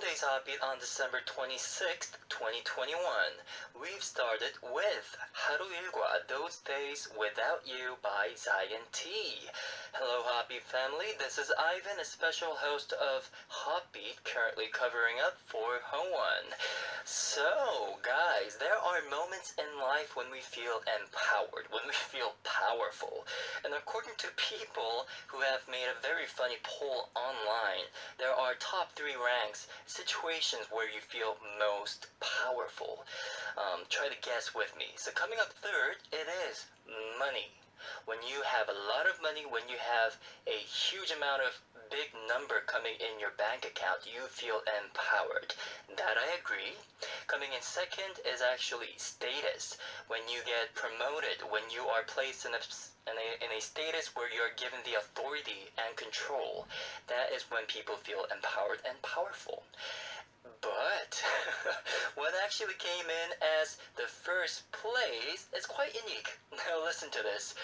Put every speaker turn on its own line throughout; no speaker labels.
Monday's HOTBEAT on December 26th, 2021. We've started with 하루 일과 Those Days Without You by Zion T. Hello HOTBEAT family, this is Aivan, a special host of HOTBEAT, currently covering up for Hwon. So, guys, there are moments in life when we feel empowered, when we feel powerful. And according to people who have made a very funny poll online, there are top 3 ranks, situations where you feel most powerful. Try to guess with me. So coming up third, it is money. When you have a lot of money, when you have a huge amount of big number coming in your bank account, you feel empowered. That I agree. Coming in second is actually status. When you get promoted, when you are placed in a status where you're given the authority and control, that is when people feel empowered and powerful. But what actually came in as the first place is quite unique. Now listen to this.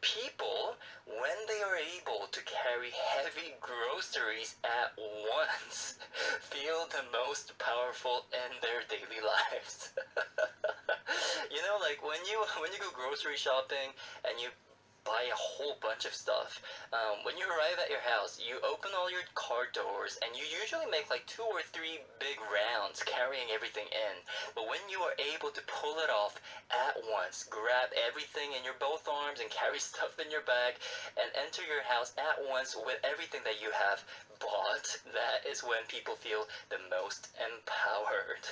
People, when they are able to carry heavy groceries at once, feel the most powerful in their daily lives. You know, like when you go grocery shopping and you buy a whole bunch of stuff. When you arrive at your house, you open all your car doors and you usually make like 2 or 3 big rounds carrying everything in. But when you are able to pull it off at once, grab everything in your both arms and carry stuff in your bag and enter your house at once with everything that you have bought, that is when people feel the most empowered.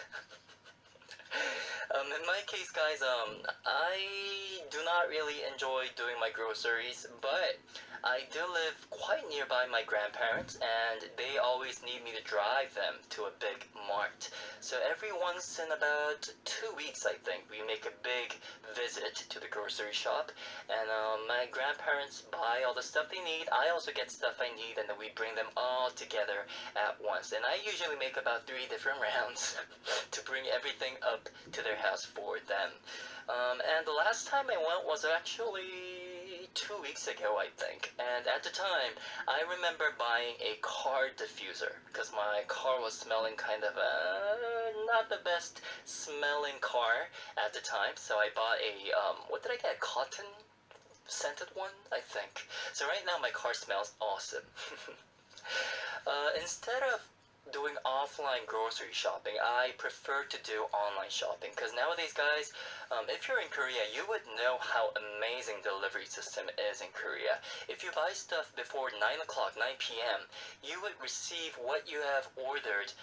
In my case, guys, I do not really enjoy doing my groceries, but I do live quite nearby my grandparents, and they always need me to drive them to a big mart. So every once in about 2 weeks, I think, we make a big visit to the grocery shop, and my grandparents buy all the stuff they need. I also get stuff I need, and then we bring them all together at once. And I usually make about 3 different rounds to bring everything up to their house for them. And the last time I went was actually 2 weeks ago, I think. And at the time, I remember buying a car diffuser because my car was smelling kind of not the best smelling car at the time. So I bought a what did I get? Cotton scented one, I think. So right now my car smells awesome. Instead of doing offline grocery shopping, I prefer to do online shopping because nowadays, guys, if you're in Korea, you would know how amazing the delivery system is in Korea. If you buy stuff before 9 o'clock, 9 p.m., you would receive what you have ordered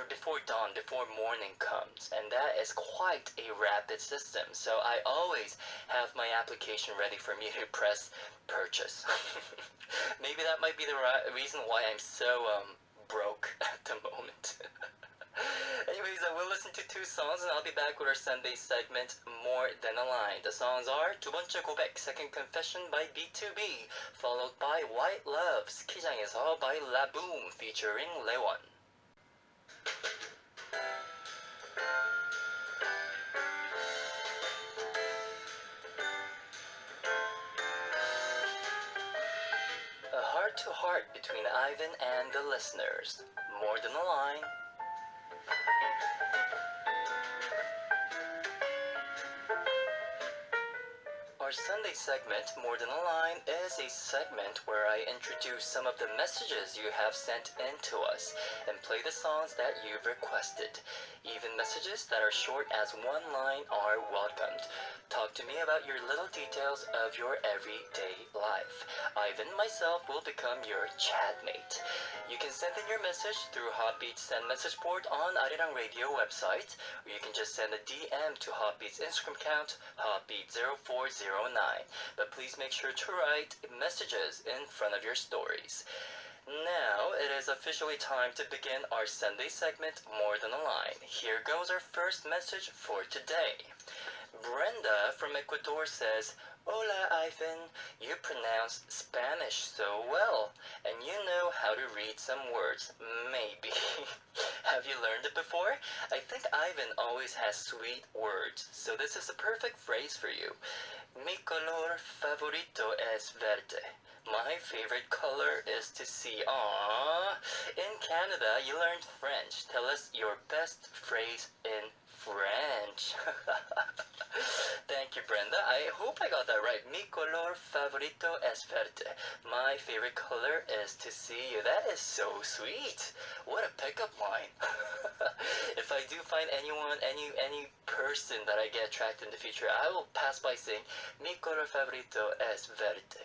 before dawn, before morning comes, and that is quite a rapid system. So I always have my application ready for me to press purchase. Maybe that might be the reason why I'm so broke at the moment. Anyways, we'll listen to 2 songs and I'll be back with our Sunday segment, More Than a Line. The songs are 두 번째 고백, Second Confession by B2B, followed by White Love, 스키장에서 by Laboom featuring Lewon. A heart-to-heart between Aivan and the listeners. More Than a Line. Our Sunday segment, More Than a Line, is a segment where I introduce some of the messages you have sent in to us and play the songs that you've requested. Even messages that are short as 1 line are welcomed. Talk to me about your little details of your everyday life. Ivan, myself, will become your chatmate. You can send in your message through HOTBEAT's Send Message board on Arirang Radio website, or you can just send a DM to HOTBEAT's Instagram account, HOTBEAT0409. But please make sure to write messages in front of your stories. Now, it is officially time to begin our Sunday segment, More Than a Line. Here goes our first message for today. Brenda from Ecuador says, Hola, Ivan. You pronounce Spanish so well, and you know how to read some words, maybe. Have you learned it before? I think Ivan always has sweet words, so this is a perfect phrase for you. Mi color favorito es verde. My favorite color is to see. Aww. In Canada, you learned French. Tell us your best phrase in French. Thank you, Brenda. I hope I got that right. Mi color favorito es verde. My favorite color is to see you. That is so sweet. What a pickup line. If I do find anyone, any person that I get attracted in the future, I will pass by saying, mi color favorito es verde.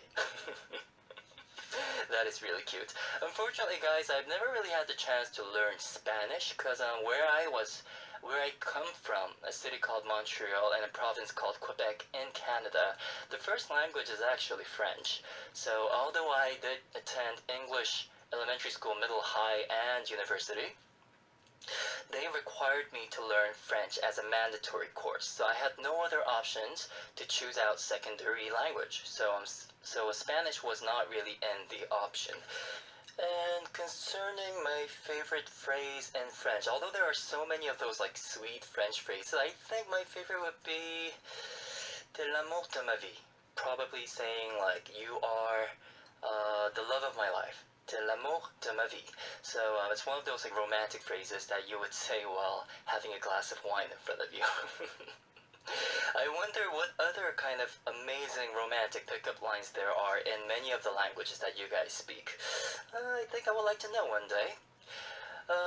That is really cute. Unfortunately, guys, I've never really had the chance to learn Spanish because where I come from, a city called Montreal and a province called Quebec in Canada, the first language is actually French. So although I did attend English elementary school, middle, high, and university, they required me to learn French as a mandatory course, so I had no other options to choose out secondary language. So Spanish was not really in the option. And concerning my favorite phrase in French, although there are so many of those like sweet French phrases, I think my favorite would be de l'amour de ma vie. Probably saying like, you are the love of my life. De l'amour de ma vie. So it's one of those like romantic phrases that you would say while having a glass of wine in front of you. I wonder what other kind of amazing romantic pickup lines there are in many of the languages that you guys speak. I think I would like to know one day.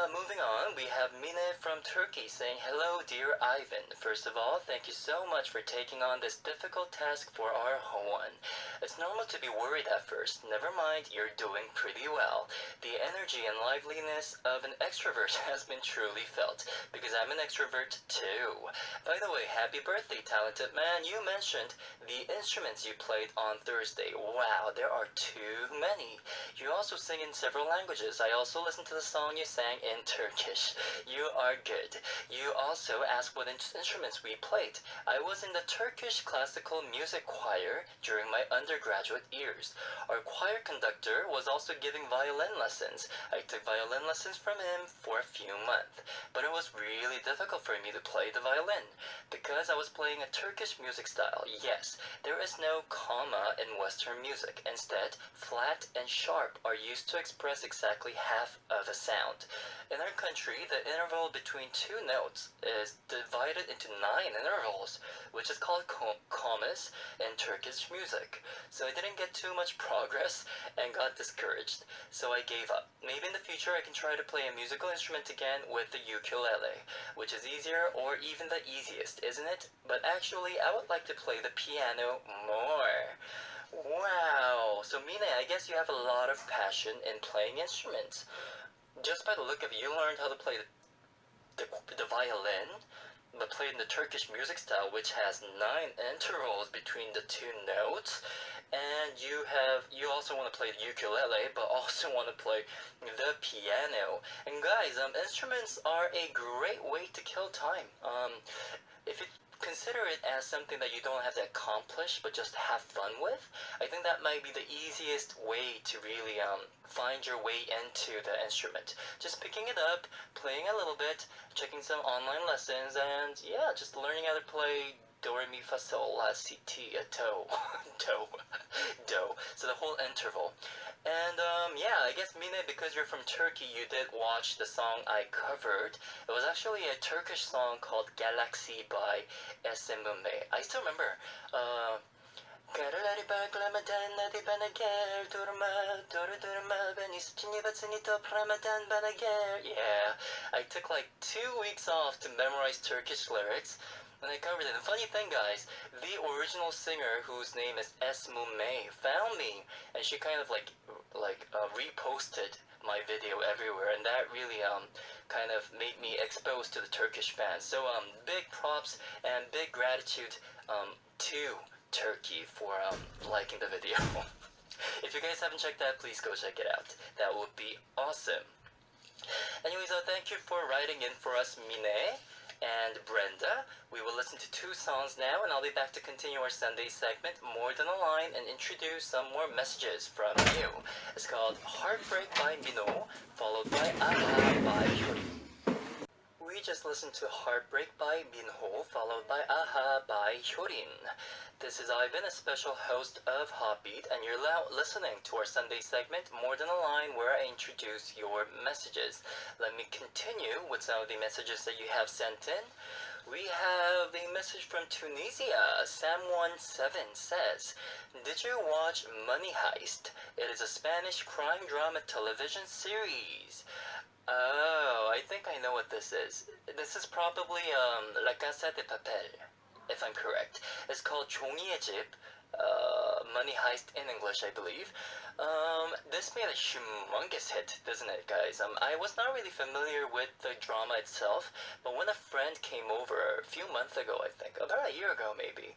Moving on, we have Mine from Turkey saying, hello dear Aivan. First of all, thank you so much for taking on this difficult task for our Hoan. It's normal to be worried at first. Never mind, you're doing pretty well. The energy and liveliness of an extrovert has been truly felt, because I'm an extrovert too. By the way, happy birthday, talented man. You mentioned the instruments you played on Thursday. Wow, there are too many. You also sing in several languages. I also listened to the song you sang in Turkish. You are good. You also asked what instruments we played. I was in the Turkish classical music choir during my undergraduate years. Our choir conductor was also giving violin lessons. I took violin lessons from him for a few months, but it was really difficult for me to play the violin because I was playing a Turkish music style. Yes, there is no comma in Western music. Instead, flat and sharp are used to express exactly half of a sound. In our country, the interval between two notes is divided into 9 intervals, which is called commas in Turkish music. So I didn't get too much progress and got discouraged, so I gave up. Maybe in the future I can try to play a musical instrument again with the ukulele, which is easier or even the easiest, isn't it? But actually, I would like to play the piano more. Wow! So Mine, I guess you have a lot of passion in playing instruments. Just by the look of it, you learned how to play the violin, but played in the Turkish music style, which has 9 intervals between the two notes. And you also want to play the ukulele, but also want to play the piano. And guys, instruments are a great way to kill time. If you consider it as something that you don't have to accomplish but just have fun with, I think that might be the easiest way to really find your way into the instrument. Just picking it up, playing a little bit, checking some online lessons, and yeah, just learning how to play do, re, mi, fa, sol, la, si, ti, do, do. So the whole interval. And yeah, I guess Mine, because you're from Turkey, you did watch the song I covered. It was actually a Turkish song called Galaxy by Esther. I still remember. Yeah, I took like 2 weeks off to memorize Turkish lyrics, and I covered it. The funny thing, guys, the original singer, whose name is Esmume, found me, and she kind of reposted my video everywhere, and that really kind of made me exposed to the Turkish fans. So big props and big gratitude to Turkey for liking the video. If you guys haven't checked that, please go check it out. That would be awesome. Anyways, thank you for writing in for us, Mine and Brenda. We will listen to 2 songs now, and I'll be back to continue our Sunday segment, More Than a Line, and introduce some more messages from you. It's called Heartbreak by Mino, followed by Aha by Yuri. We just listened to Heartbreak by Minho, followed by Aha by Hyorin. This is Ivan, a special host of HOTBEAT, and you're now listening to our Sunday segment, More Than a Line, where I introduce your messages. Let me continue with some of the messages that you have sent in. We have a message from Tunisia. Sam17 says, "Did you watch Money Heist? It is a Spanish crime drama television series." Oh, I think I know what this is. This is probably La Casa de Papel, if I'm correct. It's called 종이의 집, Money Heist in English, I believe. This made a humongous hit, doesn't it, guys? I was not really familiar with the drama itself, but when a friend came over a few months ago, I think, about a year ago maybe,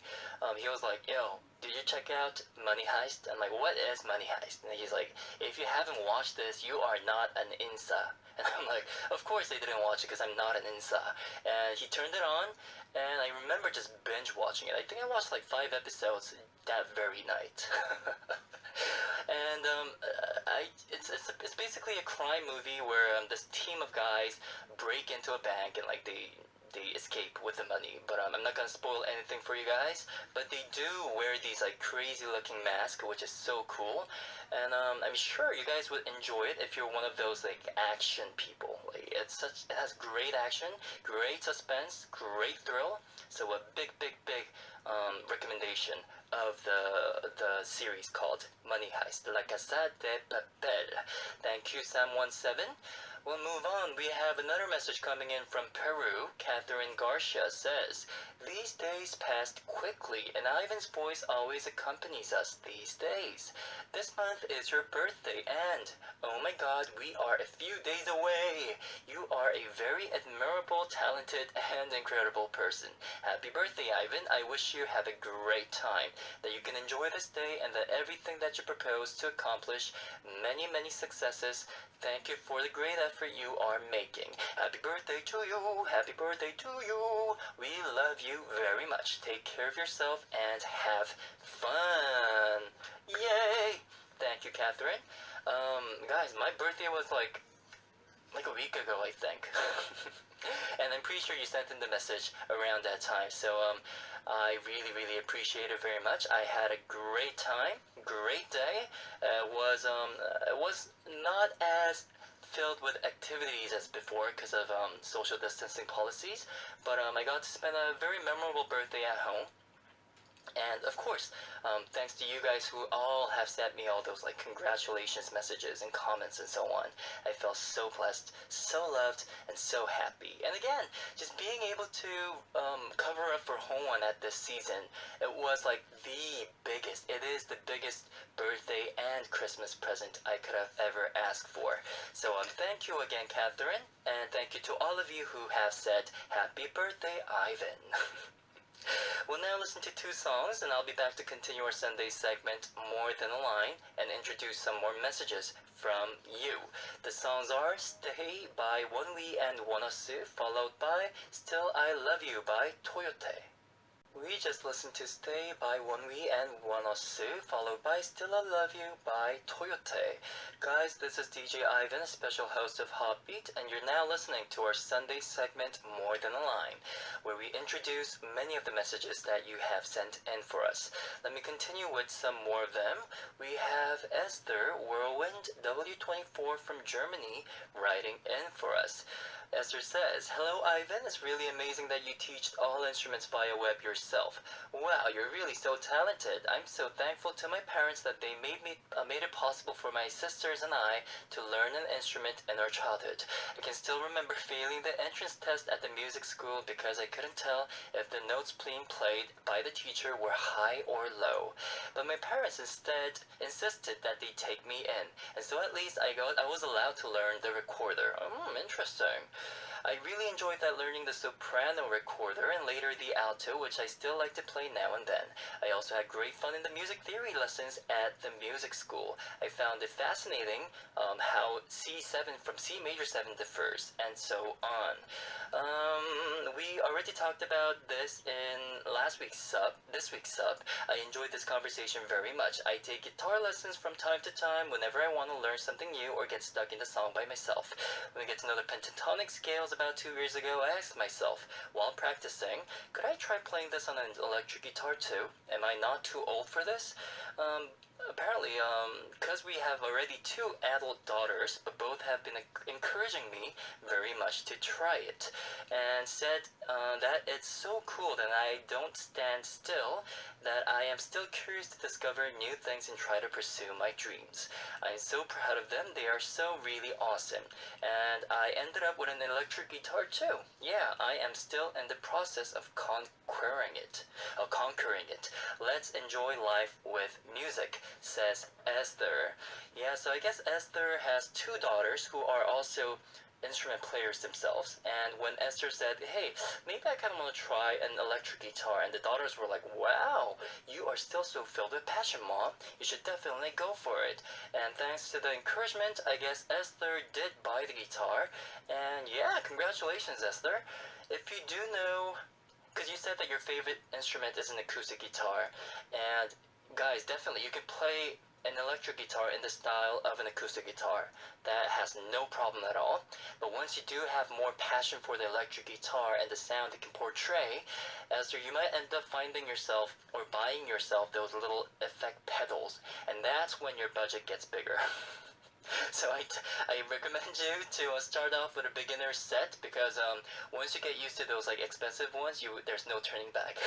he was like, "Yo, did you check out Money Heist?" I'm like, "What is Money Heist?" And he's like, "If you haven't watched this, you are not an insa." And I'm like, of course I didn't watch it because I'm not an insa. And he turned it on, and I remember just binge watching it. I think I watched like 5 episodes that very night. And it's basically a crime movie where this team of guys break into a bank and like they escape with the money. But I'm not gonna spoil anything for you guys. But they do wear these like crazy looking masks, which is so cool. And I'm sure you guys would enjoy it if you're one of those like action people. Like it has great action, great suspense, great thrill. So a big recommendation of the series called Money Heist, La Casa de Papel. Thank you, Sam17. We'll move on. We have another message coming in from Peru. Katherine Garcia says, "These days passed quickly, and Ivan's voice always accompanies us these days. This month is your birthday, and, oh my god, we are a few days away. You are a very admirable, talented, and incredible person. Happy birthday, Ivan. I wish you have a great time, that you can enjoy this day, and that everything that you propose to accomplish, many successes. Thank you for the great effort you are making. Happy birthday to you. Happy birthday to you. We love you very much. Take care of yourself and have fun." Yay! Thank you, Catherine. Guys, my birthday was like a week ago, I think. And I'm pretty sure you sent in the message around that time. So I really appreciate it very much. I had a great time, great day. It was not as filled with activities as before because of social distancing policies, but I got to spend a very memorable birthday at home. And of course, thanks to you guys who all have sent me all those like congratulations messages and comments and so on. I felt so blessed, so loved, and so happy. And again, just being able to cover up for Hongwon at this season, it was like it is the biggest birthday and Christmas present I could have ever asked for. So thank you again, Catherine, and thank you to all of you who have said happy birthday, Ivan. We'll now listen to 2 songs, and I'll be back to continue our Sunday segment, More Than a Line, and introduce some more messages from you. The songs are Stay by Wonwi and Wonsu, followed by Still I Love You by Toyote. We just listened to Stay by Wonwi and Wonsu, followed by Still I Love You by Toyote. Guys, this is DJ Ivan, a special host of HOTBEAT, and you're now listening to our Sunday segment, More Than a Line, where we introduce many of the messages that you have sent in for us. Let me continue with some more of them. We have Esther, Whirlwind W24 from Germany, writing in for us. Esther says, "Hello Ivan, it's really amazing that you teach all instruments via web yourself. Wow, you're really so talented. I'm so thankful to my parents that they made it possible for my sisters and I to learn an instrument in our childhood. I can still remember failing the entrance test at the music school because I couldn't tell if the notes being played by the teacher were high or low. But my parents instead insisted that they take me in, and so at least I was allowed to learn the recorder." Interesting. I really enjoyed that, learning the soprano recorder and later the alto, which I still like to play now and then. I also had great fun in the music theory lessons at the music school. I found it fascinating how C7 from C major 7 differs, and so on. We already talked about this in last week's Ssup, this week's Ssup. I enjoyed this conversation very much. I take guitar lessons from time to time whenever I want to learn something new or get stuck in the song by myself. When we get to know the pentatonic scales about 2 years ago, I asked myself, while practicing, could I try playing this on an electric guitar too? Am I not too old for this? Apparently, because we have already 2 adult daughters, but both have been encouraging me very much to try it, and said that it's so cool that I don't stand still, that I am still curious to discover new things and try to pursue my dreams. I'm so proud of them. They are so really awesome. And I ended up with an electric guitar too. Yeah, I am still in the process of conquering it. Let's enjoy life with music, says Esther. Yeah, so I guess Esther has 2 daughters who are also instrument players themselves, and when Esther said, hey, maybe I kind of want to try an electric guitar, and the daughters were like, wow, you are still so filled with passion, Mom, you should definitely go for it. And thanks to the encouragement, I guess Esther did buy the guitar, and yeah, congratulations, Esther. If you do know, because you said that your favorite instrument is an acoustic guitar, and guys, definitely you can play an electric guitar in the style of an acoustic guitar. That has no problem at all. But once you do have more passion for the electric guitar and the sound it can portray, Esther, you might end up finding yourself or buying yourself those little effect pedals, and that's when your budget gets bigger. So I recommend you to start off with a beginner set, because once you get used to those like expensive ones, there's no turning back.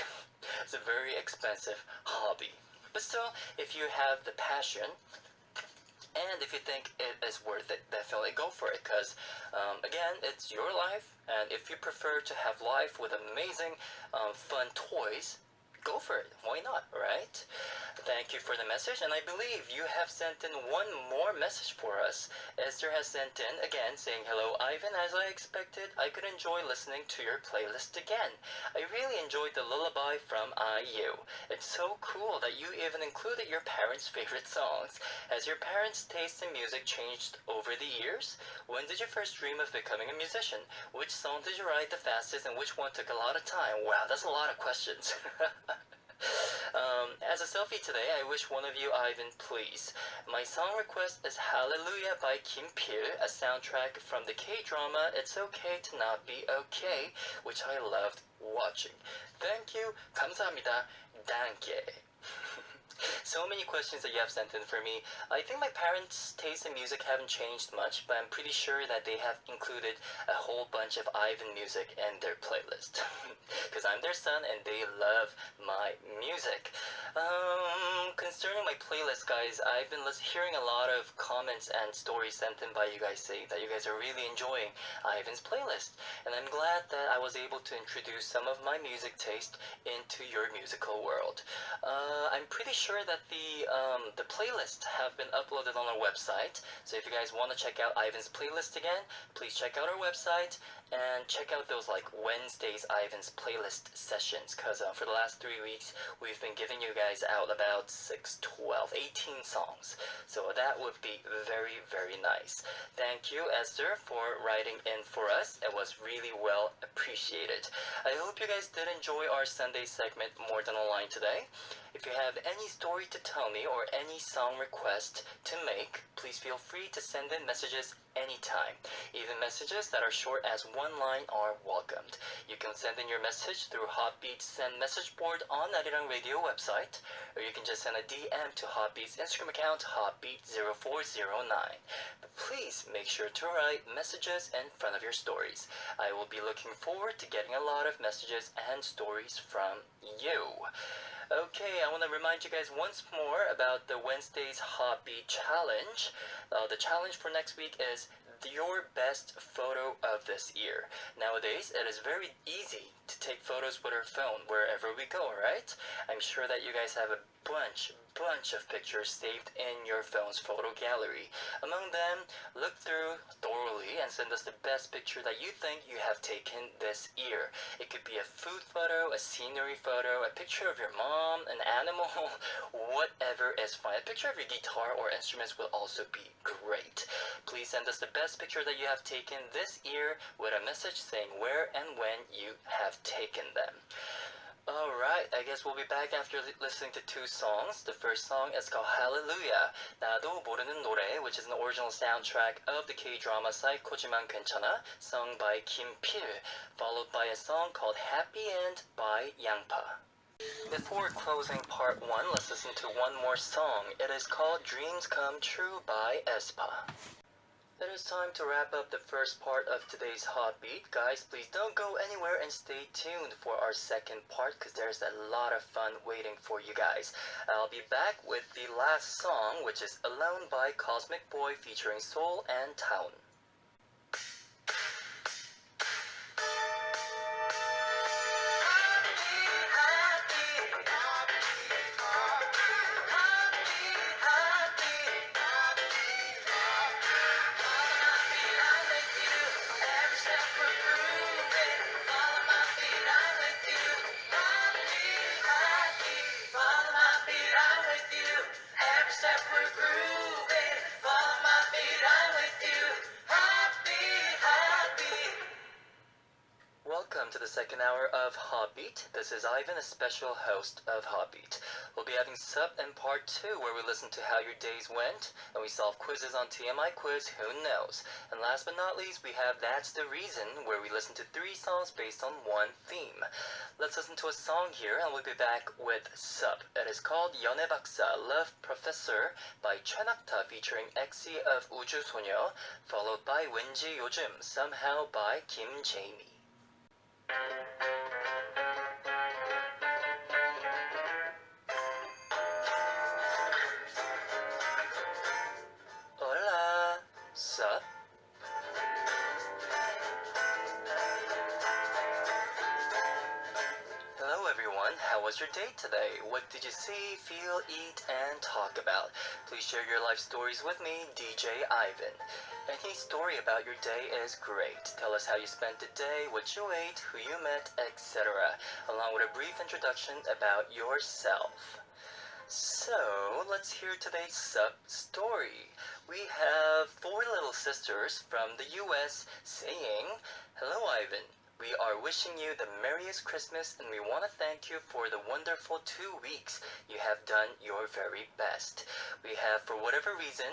It's a very expensive hobby. But still, if you have the passion, and if you think it is worth it, definitely go for it, because again, it's your life, and if you prefer to have life with amazing fun toys, go for it. Why not, right? Thank you for the message, and I believe you have sent in one more message for us. Esther has sent in again saying, hello Ivan, as I expected, I could enjoy listening to your playlist again. I really enjoyed the lullaby from IU. It's so cool that you even included your parents' favorite songs. Has your parents' taste in music changed over the years? When did you first dream of becoming a musician? Which song did you write the fastest, and which one took a lot of time? Wow, that's a lot of questions. As a selfie today, I wish one of you Ivan, please. My song request is Hallelujah by Kim Pil, a soundtrack from the K-drama It's Okay to Not Be Okay, which I loved watching. Thank you. 감사합니다. Danke. So many questions that you have sent in for me. I think my parents' taste in music haven't changed much, but I'm pretty sure that they have included a whole bunch of Ivan music in their playlist. Because I'm their son and they love my music. Concerning my playlist, guys, I've been hearing a lot of comments and stories sent in by you guys saying that you guys are really enjoying Ivan's playlist. And I'm glad that I was able to introduce some of my music taste into your musical world. I'm pretty sure that the playlists have been uploaded on our website. So if you guys want to check out Ivan's playlist again, please check out our website and check out those like Wednesdays Ivan's playlist sessions, because for the last 3 weeks we've been giving you guys out about 6, 12, 18 songs. So that would be very, very nice. Thank you, Esther, for writing in for us. It was really well appreciated. I hope you guys did enjoy our Sunday segment More Than a Line today. If you have any story to tell me or any song request to make, please feel free to send in messages anytime. Even messages that are short as one line are welcomed. You can send in your message through HOTBEAT's send message board on Arirang Radio website, or you can just send a DM to HOTBEAT's Instagram account, HOTBEAT0409. But please make sure to write messages in front of your stories. I will be looking forward to getting a lot of messages and stories from you. Okay, I want to remind you guys once more about the Wednesday's HOTBEAT challenge. The challenge for next week is your best photo of this year. Nowadays, it is very easy to take photos with our phone wherever we go, right? I'm sure that you guys have a bunch of pictures saved in your phone's photo gallery. Among them, look through thoroughly and send us the best picture that you think you have taken this year. It could be a food photo, a scenery photo, a picture of your mom, an animal, whatever is fine. A picture of your guitar or instruments will also be great. Please send us the best picture that you have taken this year with a message saying where and when you have taken them. Alright, I guess we'll be back after listening to two songs. The first song is called Hallelujah, 나도 모르는 노래, which is an original soundtrack of the K-drama 사이코지만 괜찮아, sung by Kim Pil, followed by a song called Happy End by Yangpa. Before closing part 1, let's listen to one more song. It is called Dreams Come True by aespa. It is time to wrap up the first part of today's HOTBEAT. Guys, please don't go anywhere and stay tuned for our second part because there's a lot of fun waiting for you guys. I'll be back with the last song, which is Alone by Cosmic Boy featuring Seoul and Town. Welcome to the second hour of HOTBEAT. This is Aivan, a special host of HOTBEAT. We'll be having Ssup in part 2, where we listen to how your days went, and we solve quizzes on TMI Quiz, Who Knows? And last but not least, we have That's the Reason, where we listen to 3 songs based on one theme. Let's listen to a song here, and we'll be back with Ssup. It is called 연애 박사, Love Professor by 최낙타 featuring XC of 우주소녀, followed by 왠지 요즘, Somehow by Kim Jamie. Hola, Ssup. Hello everyone, how was your day today? What did you see, feel, eat, and talk about? Please share your life stories with me, DJ Aivan. Any story about your day is great. Tell us how you spent the day, what you ate, who you met, etc. Along with a brief introduction about yourself. So, let's hear today's Ssup story. We have 4 little sisters from the US saying, Hello Aivan. We are wishing you the merriest Christmas and we want to thank you for the wonderful 2 weeks. You have done your very best. We have, for whatever reason,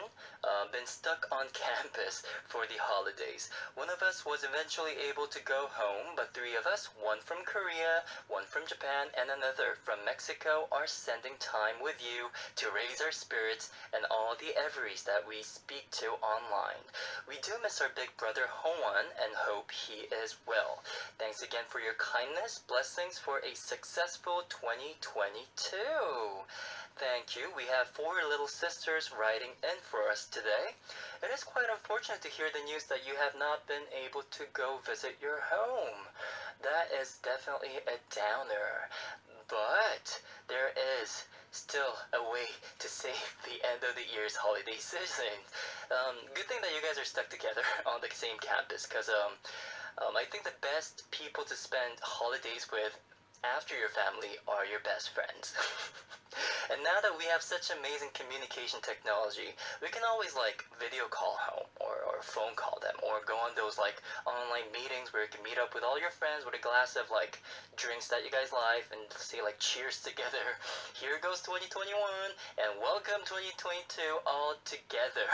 been stuck on campus for the holidays. One of us was eventually able to go home, but 3 of us, one from Korea, one from Japan, and another from Mexico, are spending time with you to raise our spirits and all the everys that we speak to online. We do miss our big brother Hoan and hope he is well. Thanks again for your kindness. Blessings for a successful 2022. Thank you. We have 4 little sisters writing in for us today. It is quite unfortunate to hear the news that you have not been able to go visit your home. That is definitely a downer. But there is still a way to save the end of the year's holiday season. Good thing that you guys are stuck together on the same campus because I think the best people to spend holidays with after your family are your best friends. And now that we have such amazing communication technology, we can always like video call home or phone call them or go on those like online meetings where you can meet up with all your friends with a glass of like drinks that you guys like and say like cheers together. Here goes 2021 and welcome 2022 all together.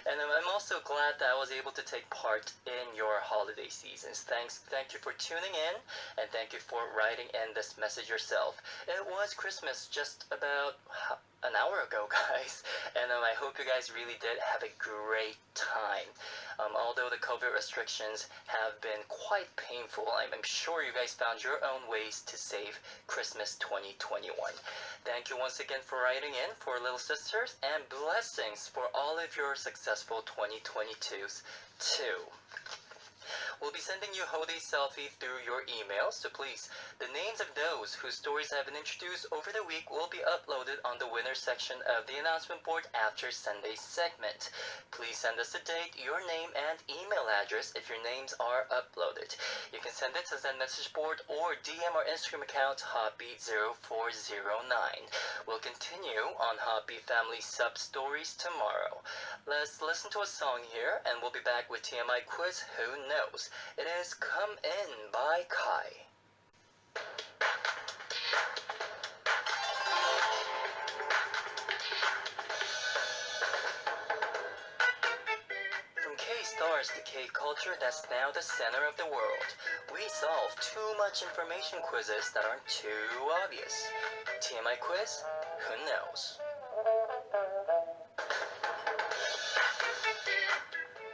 And I'm also glad that I was able to take part in your holiday seasons. Thank you for tuning in, and thank you for writing in this message yourself. It was Christmas just about an hour ago, guys, and I hope you guys really did have a great time. Although the COVID restrictions have been quite painful, I'm sure you guys found your own ways to save Christmas 2021. Thank you once again for writing in for Little Sisters, and blessings for all of your successful 2022s too. We'll be sending you Hode selfie through your email, so please, the names of those whose stories have been introduced over the week will be uploaded on the winner section of the announcement board after Sunday's segment. Please send us the date, your name, and email address if your names are uploaded. You can send it to the message board or DM our Instagram account, HOTBEAT0409. We'll continue on HOTBEAT Family Ssup stories tomorrow. Let's listen to a song here, and we'll be back with TMI Quiz, Who Knows? It is Come In by Kai. stars the K-culture that's now the center of the world. We solve too much information quizzes that aren't too obvious. TMI Quiz? Who knows?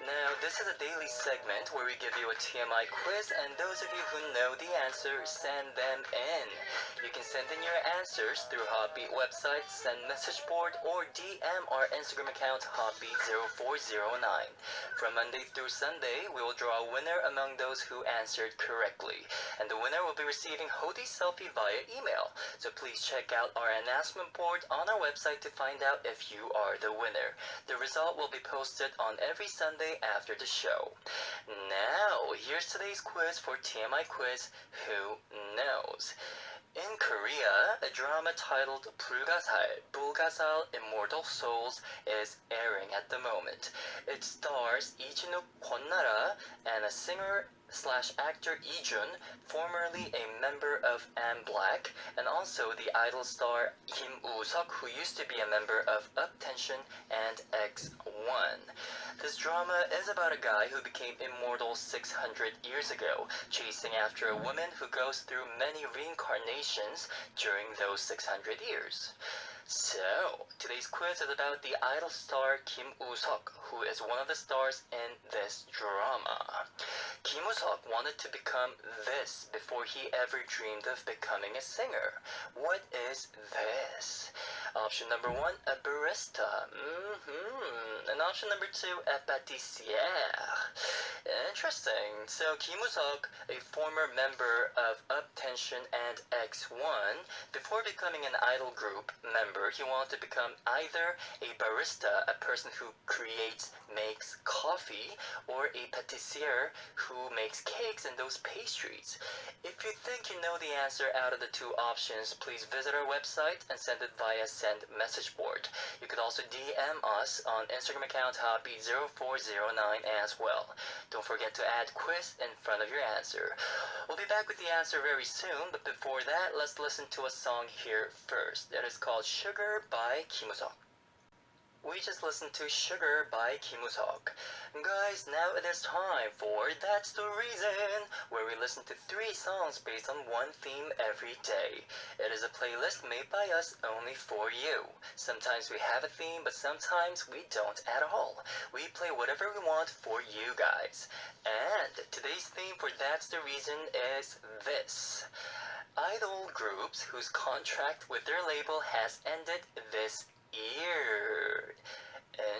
Now, this is a daily segment where we give you a TMI quiz, and those of you who know the answer, send them in. You can send in your answers through HOTBEAT website, send message board, or DM our Instagram account HOTBEAT0409. From Monday through Sunday, we will draw a winner among those who answered correctly, and the winner will be receiving Hoti selfie via email. So please check out our announcement board on our website to find out if you are the winner. The result will be posted on every Sunday after the show. Now, here's today's quiz for TMI Quiz, Who Knows? In Korea, a drama titled Bulgasal Immortal Souls is airing at the moment. It stars Ijinuk Kwonnara and a singer/actor Ijun, formerly a member of Black, and also the idol star Kim Wooseok, who used to be a member of Uptension and X1. This drama is about a guy who became immortal 600 years ago, chasing after a woman who goes through many reincarnations during those 600 years. So, today's quiz is about the idol star Kim Wooseok, who is one of the stars in this drama. Kim Wooseok wanted to become this before he ever dreamed of becoming a singer. What is this? Option number 1, a barista. And option number 2, a pâtissière. Interesting. So Kim Wooseok, a former member of Uptension and X1, before becoming an idol group member, he wanted to become either a barista, a person who makes coffee, or a pâtissière who makes cakes and those pastries. If you think you know the answer out of the two options, please visit our website and send it via send message board. You could also DM us on Instagram account HOTBEAT0409 as well. Don't forget to add quiz in front of your answer. We'll be back with the answer very soon, but before that, let's listen to a song here first. It is called Sugar by Kim Wooseok. We just listened to Sugar by Kim Wooseok. Guys, now it is time for That's the Reason, where we listen to 3 songs based on one theme every day. It is a playlist made by us only for you. Sometimes we have a theme, but sometimes we don't at all. We play whatever we want for you guys. And today's theme for That's the Reason is this: idol groups whose contract with their label has ended this year.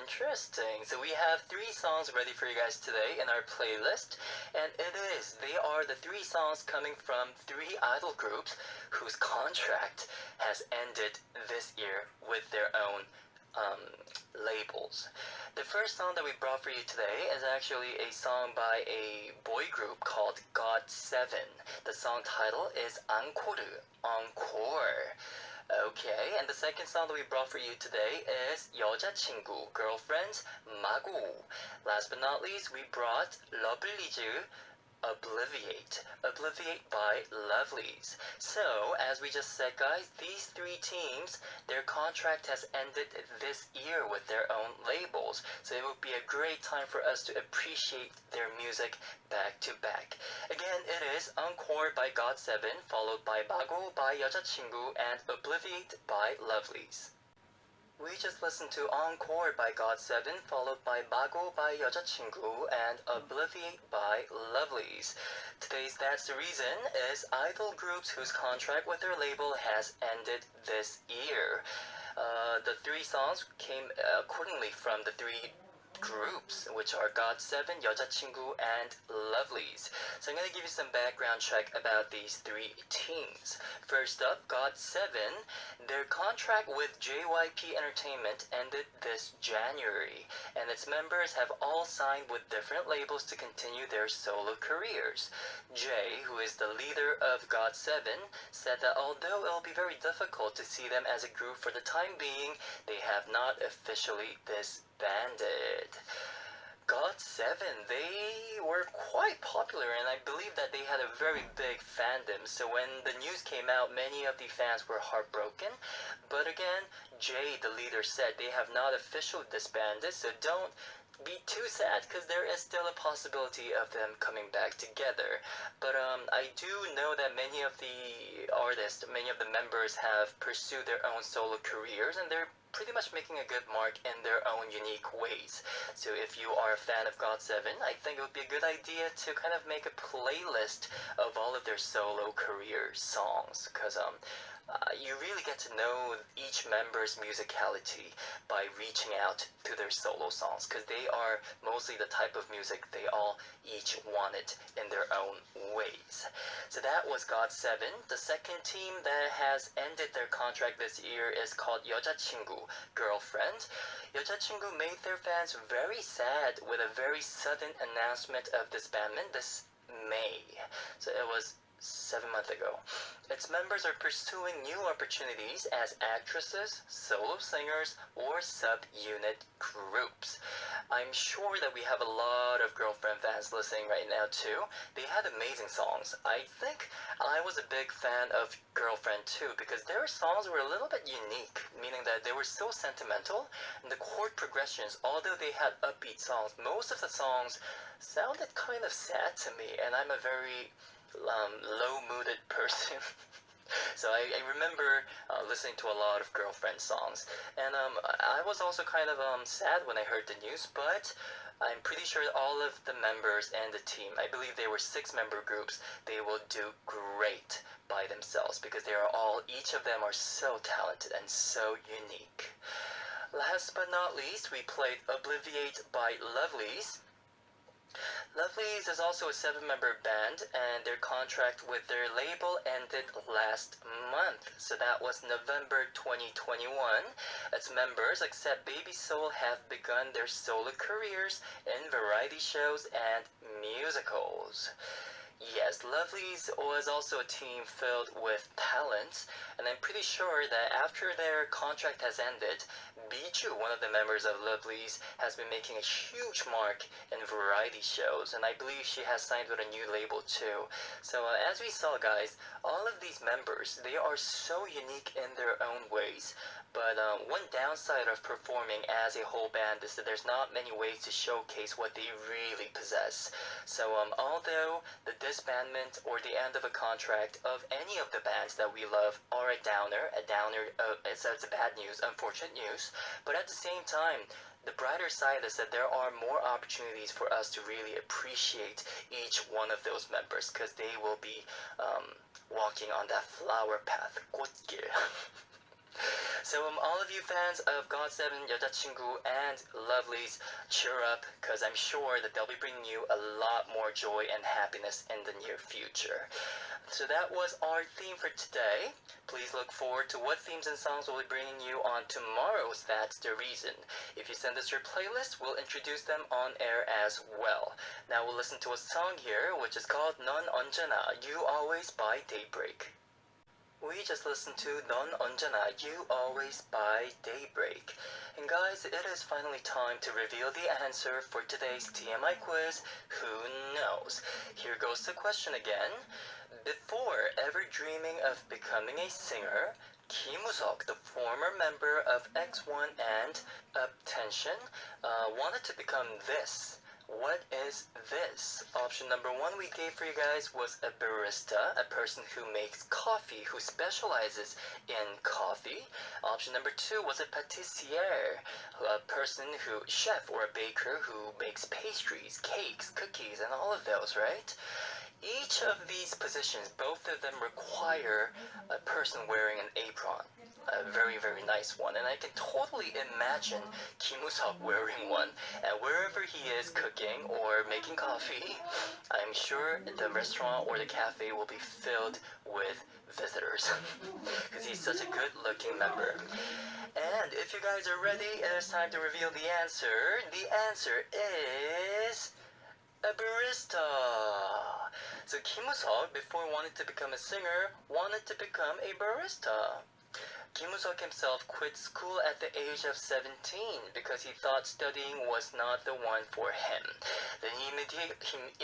Interesting. So we have 3 songs ready for you guys today in our playlist, and they are the 3 songs coming from 3 idol groups whose contract has ended this year with their own labels. The first song that we brought for you today is actually a song by a boy group called GOT7. The song title is Encore. Okay, and the second song that we brought for you today is 여자친구, girlfriend's 마구. Last but not least, we brought 러블리즈, Obliviate by Lovelies. So, as we just said, guys, these 3 teams, their contract has ended this year with their own labels. So it would be a great time for us to appreciate their music back to back. Again, it is Encore by GOT7, followed by 마구 by 여자친구, and Obliviate by Lovelies. We just listened to Encore by GOT7, followed by 마구 by 여자친구, and Obliviate by Lovelies. Today's That's the Reason is idol groups whose contract with their label has ended this year. The 3 songs came accordingly from the 3 groups, which are GOT7, 여자친구, and Lovelies. So I'm going to give you some background check about these 3 teams. First up, GOT7. Their contract with JYP Entertainment ended this January, and its members have all signed with different labels to continue their solo careers. Jay, who is the leader of GOT7, said that although it will be very difficult to see them as a group for the time being, they have not officially disbanded. GOT7, they were quite popular, and I believe that they had a very big fandom. So when the news came out, many of the fans were heartbroken. But again, Jay, the leader, said they have not officially disbanded, so don't be too sad because there is still a possibility of them coming back together. But I do know that many of the artists, many of the members have pursued their own solo careers, and they're pretty much making a good mark in their own unique ways. So if you are a fan of GOT7, I think it would be a good idea to kind of make a playlist of all of their solo career songs, because you really get to know each member's musicality by reaching out to their solo songs, because they are mostly the type of music they all each wanted in their own ways. So that was GOT7. The second team that has ended their contract this year is called 여자친구, girlfriend. 여자친구 made their fans very sad with a very sudden announcement of disbandment this May. So it was 7 months ago. Its members are pursuing new opportunities as actresses, solo singers, or sub-unit groups. I'm sure that we have a lot of girlfriend fans listening right now too. They had amazing songs. I think I was a big fan of Girlfriend too, because their songs were a little bit unique, meaning that they were so sentimental, and the chord progressions, although they had upbeat songs, most of the songs sounded kind of sad to me, and I'm a very low-mooded person. So I remember listening to a lot of girlfriend songs, and I was also kind of sad when I heard the news, but I'm pretty sure all of the members and the team, I believe they were 6-member groups, they will do great by themselves, because they are all, each of them are so talented and so unique. Last but not least, we played Obliviate by Lovelyz. Lovelyz is also a 7-member band, and their contract with their label ended last month. So that was November 2021. Its members, except Baby Soul, have begun their solo careers in variety shows and musicals. Yes, Lovelyz was also a team filled with talent, and I'm pretty sure that after their contract has ended, Biju, one of the members of Lovelyz, has been making a huge mark in variety shows, and I believe she has signed with a new label too. So as we saw, guys, all of these members, they are so unique in their own ways. But one downside of performing as a whole band is that there's not many ways to showcase what they really possess. So although the disbandment or the end of a contract of any of the bands that we love are a downer, it's a bad news, unfortunate news, but at the same time, the brighter side is that there are more opportunities for us to really appreciate each one of those members, because they will be walking on that flower path, 꽃길. So all of you fans of GOT7, 여자친구, and Lovelyz, cheer up, because I'm sure that they'll be bringing you a lot more joy and happiness in the near future. So that was our theme for today. Please look forward to what themes and songs we'll be bringing you on tomorrow's That's the Reason. If you send us your playlist, we'll introduce them on air as well. Now we'll listen to a song here, which is called 넌 언제나, You Always by Daybreak. We just listened to 넌 언제나, You Always by Daybreak. And guys, it is finally time to reveal the answer for today's TMI quiz, Who Knows? Here goes the question again. Before ever dreaming of becoming a singer, Kim Wooseok, the former member of X1 and Uptension, wanted to become this. What is this? Option number 1 we gave for you guys was a barista, a person who makes coffee, who specializes in coffee. Option number 2 was a pâtissier, a person who, chef or a baker who makes pastries, cakes, cookies, and all of those, right? Each of these positions, both of them require a person wearing an apron. A very, very nice one. And I can totally imagine Kim Wooseok wearing one. And wherever he is cooking or making coffee, I'm sure the restaurant or the cafe will be filled with visitors. Because he's such a good-looking member. And if you guys are ready, it's time to reveal the answer. The answer is a barista. So Kim Wooseok, before wanting to become a singer, wanted to become a barista. Kim Wooseok himself quit school at the age of 17 because he thought studying was not the one for him. Then he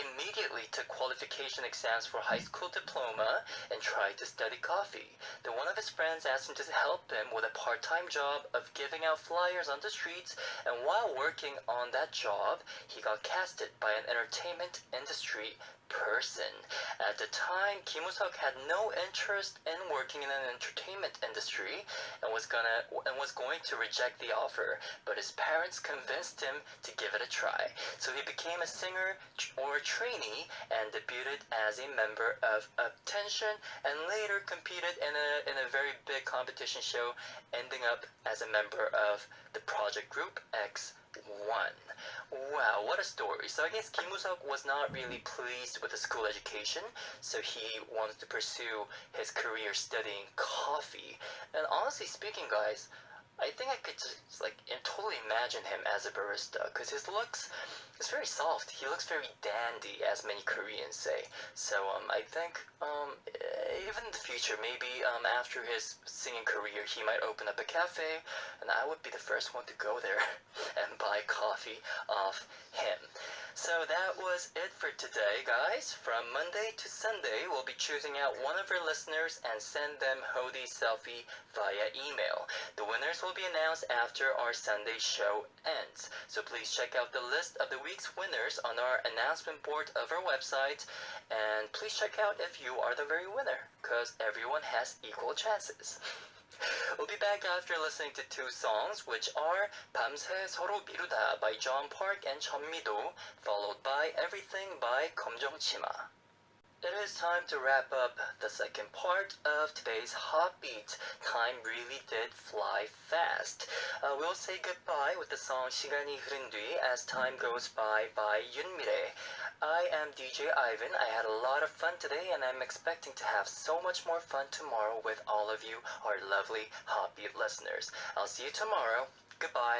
immediately took qualification exams for high school diploma and tried to study coffee. Then one of his friends asked him to help him with a part-time job of giving out flyers on the streets, and while working on that job, he got casted by an entertainment industry person. At the time, Kim Wooseok had no interest in working in an entertainment industry and was going to reject the offer, but his parents convinced him to give it a try. So he became a singer or trainee and debuted as a member of Attention, and later competed in a very big competition show, ending up as a member of the project group X1. Wow, what a story. So I guess Kim Wooseok was not really pleased with the school education, so he wanted to pursue his career studying coffee. And honestly speaking, guys, I think I could just totally imagine him as a barista, because his looks is very soft. He looks very dandy, as many Koreans say. So I think even in the future, maybe after his singing career, he might open up a cafe, and I would be the first one to go there and buy coffee off him. So that was it for today, guys. From Monday to Sunday, we'll be choosing out one of our listeners and send them HOTBEAT selfie via email. The winners will be announced after our Sunday show ends. So please check out the list of the week's winners on our announcement board of our website. And please check out if you are the very winner, because everyone has equal chances. We'll be back after listening to two songs, which are 밤새 서로 미루다 by John Park and 전미도, followed by Everything by 검정치마. It is time to wrap up the second part of today's HOTBEAT. Time really did fly fast. We'll say goodbye with the song 시간이 흐른 뒤 as time goes by 윤미래. I am DJ Aivan. I had a lot of fun today, and I'm expecting to have so much more fun tomorrow with all of you, our lovely HOTBEAT listeners. I'll see you tomorrow. Goodbye.